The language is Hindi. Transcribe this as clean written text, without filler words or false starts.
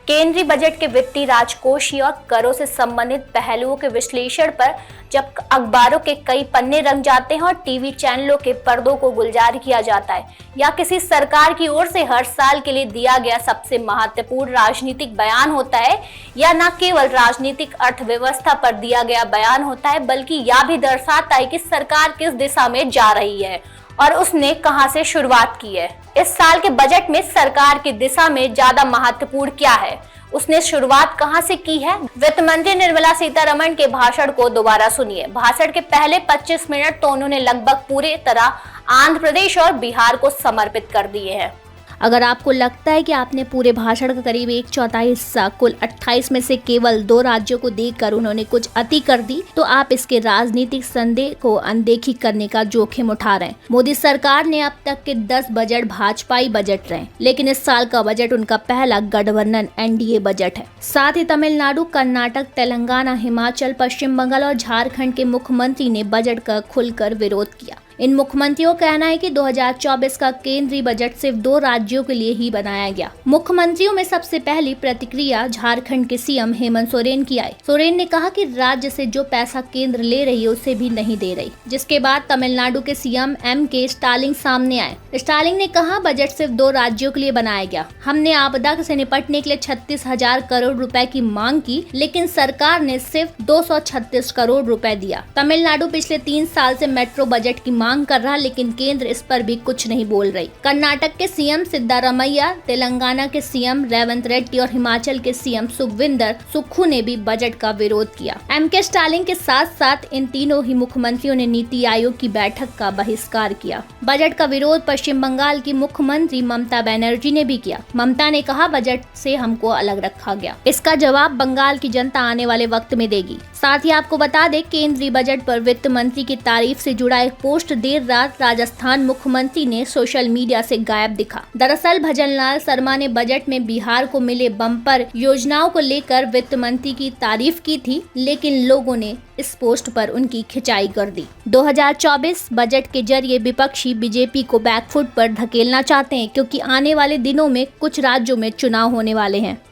केंद्रीय बजट के वित्तीय, राजकोषीय और करों से संबंधित पहलुओं के विश्लेषण पर जब अखबारों के कई पन्ने रंग जाते हैं और टीवी चैनलों के पर्दों को गुलजार किया जाता है, या किसी सरकार की ओर से हर साल के लिए दिया गया सबसे महत्वपूर्ण राजनीतिक बयान होता है, या न केवल राजनीतिक अर्थव्यवस्था पर दिया गया बयान होता है, बल्कि यह भी दर्शाता है कि सरकार किस दिशा में जा रही है और उसने कहां से शुरुआत की है। इस साल के बजट में सरकार की दिशा में ज्यादा महत्वपूर्ण क्या है, उसने शुरुआत कहां से की है। वित्त मंत्री निर्मला सीतारमण के भाषण को दोबारा सुनिए। भाषण के पहले 25 मिनट तो उन्होंने लगभग पूरी तरह आंध्र प्रदेश और बिहार को समर्पित कर दिए हैं। अगर आपको लगता है कि आपने पूरे भाषण का करीब 1/4 हिस्सा कुल 28 में से केवल 2 राज्यों को देकर उन्होंने कुछ अति कर दी, तो आप इसके राजनीतिक संदेह को अनदेखी करने का जोखिम उठा रहे हैं। मोदी सरकार ने अब तक के 10 बजट भाजपाई बजट रहे, लेकिन इस साल का बजट उनका पहला गठबंधन एनडीए बजट है। साथ ही तमिलनाडु, कर्नाटक, तेलंगाना, हिमाचल, पश्चिम बंगाल और झारखंड के मुख्यमंत्री ने बजट का खुलकर विरोध किया। इन मुख्यमंत्रियों का कहना है कि 2024 का केंद्रीय बजट सिर्फ 2 राज्यों के लिए ही बनाया गया। मुख्यमंत्रियों में सबसे पहली प्रतिक्रिया झारखंड के सीएम हेमंत सोरेन की आई। सोरेन ने कहा कि राज्य से जो पैसा केंद्र ले रही है उसे भी नहीं दे रही, जिसके बाद तमिलनाडु के सीएम एम.के. स्टालिन सामने आए। स्टालिन ने कहा, बजट सिर्फ 2 राज्यों के लिए बनाया गया। हमने आपदा से निपटने के लिए 36,000 करोड़ रुपए की मांग की, लेकिन सरकार ने सिर्फ 236 करोड़ रुपए दिया। तमिलनाडु पिछले 3 साल से मेट्रो बजट की मांग कर रहा, लेकिन केंद्र इस पर भी कुछ नहीं बोल रही। कर्नाटक के सीएम सिद्धारमैया, तेलंगाना के सीएम रेवंत रेड्डी और हिमाचल के सीएम सुखविंदर सुक्खू ने भी बजट का विरोध किया। एम.के. स्टालिन के साथ साथ इन तीनों ही मुख्यमंत्रियों ने नीति आयोग की बैठक का बहिष्कार किया। बजट का विरोध पश्चिम बंगाल की मुख्यमंत्री ममता बनर्जी ने भी किया। ममता ने कहा, बजट से हमको अलग रखा गया। इसका जवाब बंगाल की जनता आने वाले वक्त में देगी। साथ ही आपको बता दें, केंद्रीय बजट पर वित्त मंत्री की तारीफ से जुड़ा एक पोस्ट देर रात राजस्थान मुख्यमंत्री ने सोशल मीडिया से गायब दिखा। दरअसल भजनलाल शर्मा ने बजट में बिहार को मिले बम्पर योजनाओं को लेकर वित्त मंत्री की तारीफ की थी, लेकिन लोगों ने इस पोस्ट पर उनकी खिंचाई कर दी। 2024 बजट के जरिए विपक्षी बीजेपी को बैकफुट पर धकेलना चाहते हैं, क्योंकि आने वाले दिनों में कुछ राज्यों में चुनाव होने वाले हैं।